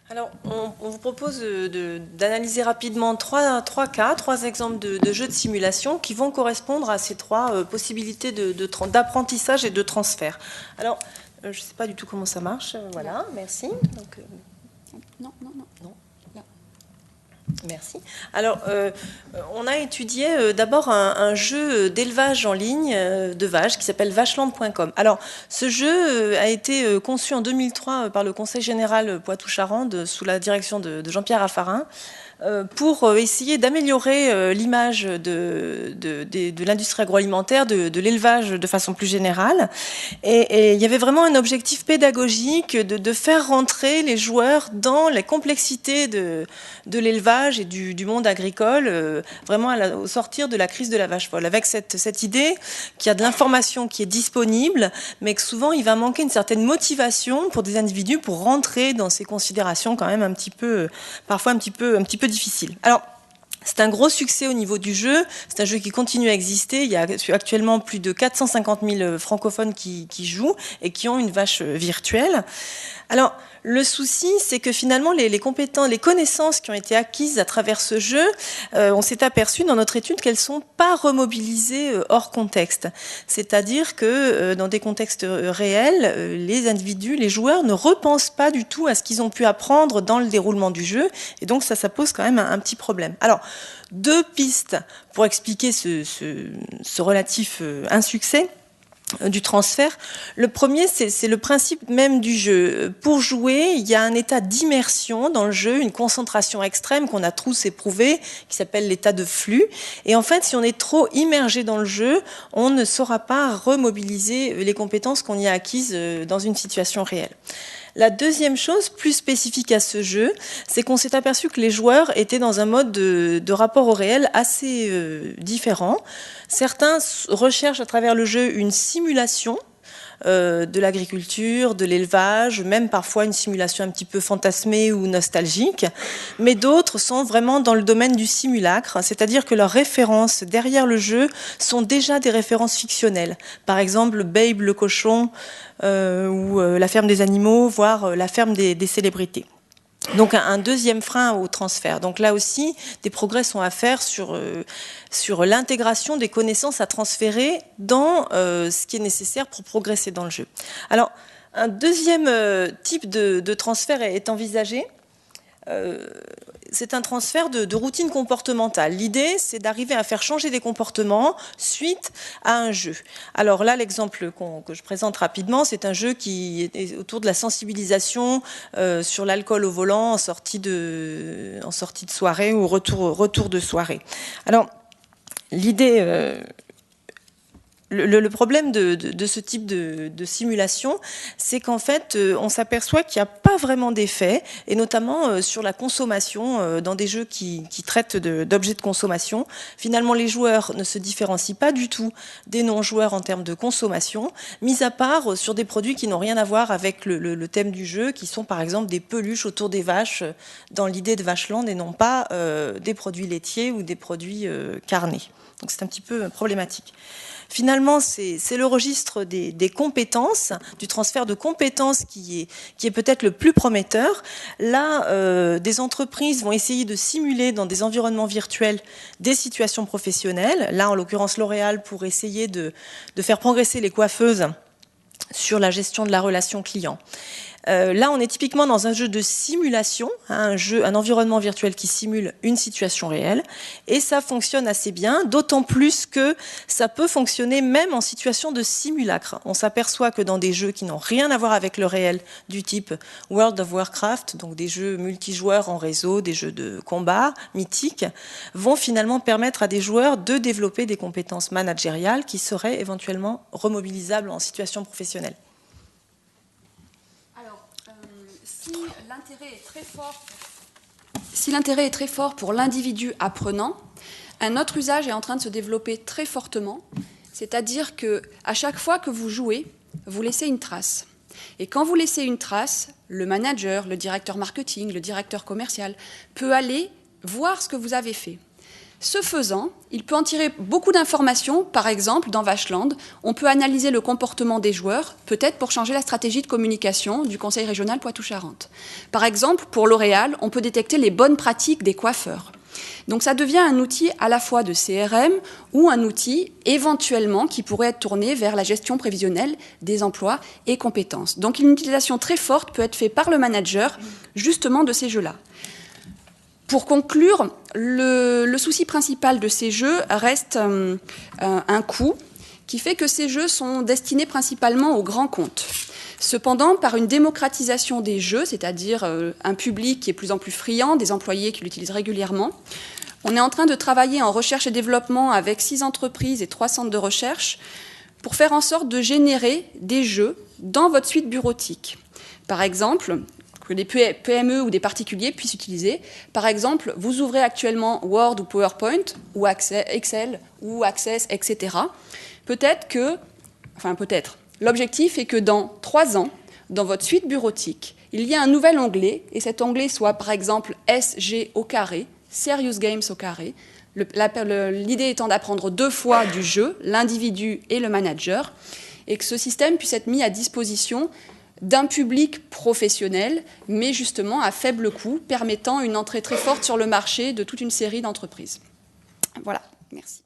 Alors, on vous propose d'analyser rapidement trois cas, trois exemples de jeux de simulation qui vont correspondre à ces trois possibilités d'apprentissage et de transfert. Alors, je ne sais pas du tout comment ça marche. Voilà, merci. Donc, non. Merci. Alors, on a étudié d'abord un jeu d'élevage en ligne de vaches qui s'appelle vacheland.com. Alors, ce jeu a été conçu en 2003 par le Conseil général Poitou-Charentes sous la direction de Jean-Pierre Raffarin pour essayer d'améliorer l'image de l'industrie agroalimentaire, de l'élevage de façon plus générale. Et il y avait vraiment un objectif pédagogique de faire rentrer les joueurs dans les complexités de l'élevage et du monde agricole, vraiment au sortir de la crise de la vache folle, avec cette idée qu'il y a de l'information qui est disponible, mais que souvent il va manquer une certaine motivation pour des individus pour rentrer dans ces considérations quand même parfois un petit peu difficiles. Alors, c'est un gros succès au niveau du jeu. C'est un jeu qui continue à exister. Il y a actuellement plus de 450 000 francophones qui jouent et qui ont une vache virtuelle. Alors, le souci, c'est que finalement, les connaissances qui ont été acquises à travers ce jeu, on s'est aperçu dans notre étude qu'elles ne sont pas remobilisées hors contexte. C'est-à-dire que dans des contextes réels, les individus, les joueurs ne repensent pas du tout à ce qu'ils ont pu apprendre dans le déroulement du jeu. Et donc, ça pose quand même un petit problème. Alors, deux pistes pour expliquer ce relatif insuccès du transfert. Le premier, c'est le principe même du jeu. Pour jouer, il y a un état d'immersion dans le jeu, une concentration extrême qu'on a tous éprouvé, qui s'appelle l'état de flux. Et en fait, si on est trop immergé dans le jeu, on ne saura pas remobiliser les compétences qu'on y a acquises dans une situation réelle. La deuxième chose, plus spécifique à ce jeu, c'est qu'on s'est aperçu que les joueurs étaient dans un mode de rapport au réel assez différent. Certains recherchent à travers le jeu une simulation de l'agriculture, de l'élevage, même parfois une simulation un petit peu fantasmée ou nostalgique, mais d'autres sont vraiment dans le domaine du simulacre, c'est-à-dire que leurs références derrière le jeu sont déjà des références fictionnelles. Par exemple, Babe le cochon ou la ferme des animaux, voire la ferme des célébrités. Donc un deuxième frein au transfert. Donc là aussi, des progrès sont à faire sur l'intégration des connaissances à transférer dans ce qui est nécessaire pour progresser dans le jeu. Alors, un deuxième type de transfert est envisagé. C'est un transfert de routine comportementale. L'idée, c'est d'arriver à faire changer des comportements suite à un jeu. Alors là, l'exemple que je présente rapidement, c'est un jeu qui est autour de la sensibilisation sur l'alcool au volant en sortie de soirée ou retour de soirée. Alors, l'idée... Le problème de ce type de simulation, c'est qu'en fait, on s'aperçoit qu'il n'y a pas vraiment d'effet, et notamment sur la consommation, dans des jeux qui traitent d'objets de consommation. Finalement, les joueurs ne se différencient pas du tout des non-joueurs en termes de consommation, mis à part sur des produits qui n'ont rien à voir avec le thème du jeu, qui sont par exemple des peluches autour des vaches, dans l'idée de Vacheland, et non pas des produits laitiers ou des produits carnés. Donc c'est un petit peu problématique. Finalement, c'est le registre des compétences, du transfert de compétences qui est peut-être le plus prometteur. Là, des entreprises vont essayer de simuler dans des environnements virtuels des situations professionnelles. Là, en l'occurrence, L'Oréal pour essayer de faire progresser les coiffeuses sur la gestion de la relation client. Là, on est typiquement dans un jeu de simulation, un environnement virtuel qui simule une situation réelle, et ça fonctionne assez bien, d'autant plus que ça peut fonctionner même en situation de simulacre. On s'aperçoit que dans des jeux qui n'ont rien à voir avec le réel, du type World of Warcraft, donc des jeux multijoueurs en réseau, des jeux de combat mythiques, vont finalement permettre à des joueurs de développer des compétences managériales qui seraient éventuellement remobilisables en situation professionnelle. Si l'intérêt est très fort pour l'individu apprenant, un autre usage est en train de se développer très fortement, c'est-à-dire qu'à chaque fois que vous jouez, vous laissez une trace. Et quand vous laissez une trace, le manager, le directeur marketing, le directeur commercial peut aller voir ce que vous avez fait. Ce faisant, il peut en tirer beaucoup d'informations. Par exemple, dans Vacheland, on peut analyser le comportement des joueurs, peut-être pour changer la stratégie de communication du Conseil régional Poitou-Charentes. Par exemple, pour L'Oréal, on peut détecter les bonnes pratiques des coiffeurs. Donc ça devient un outil à la fois de CRM ou un outil éventuellement qui pourrait être tourné vers la gestion prévisionnelle des emplois et compétences. Donc une utilisation très forte peut être faite par le manager justement de ces jeux-là. Pour conclure, le souci principal de ces jeux reste un coût qui fait que ces jeux sont destinés principalement aux grands comptes. Cependant, par une démocratisation des jeux, c'est-à-dire un public qui est de plus en plus friand, des employés qui l'utilisent régulièrement, on est en train de travailler en recherche et développement avec 6 entreprises et 3 centres de recherche pour faire en sorte de générer des jeux dans votre suite bureautique. Par exemple, que des PME ou des particuliers puissent utiliser. Par exemple, vous ouvrez actuellement Word ou PowerPoint, ou Excel, ou Access, etc. L'objectif est que dans 3 ans, dans votre suite bureautique, il y a un nouvel onglet, et cet onglet soit par exemple SG au carré, Serious Games au carré. L'idée étant d'apprendre 2 fois du jeu, l'individu et le manager, et que ce système puisse être mis à disposition d'un public professionnel, mais justement à faible coût, permettant une entrée très forte sur le marché de toute une série d'entreprises. Voilà, merci.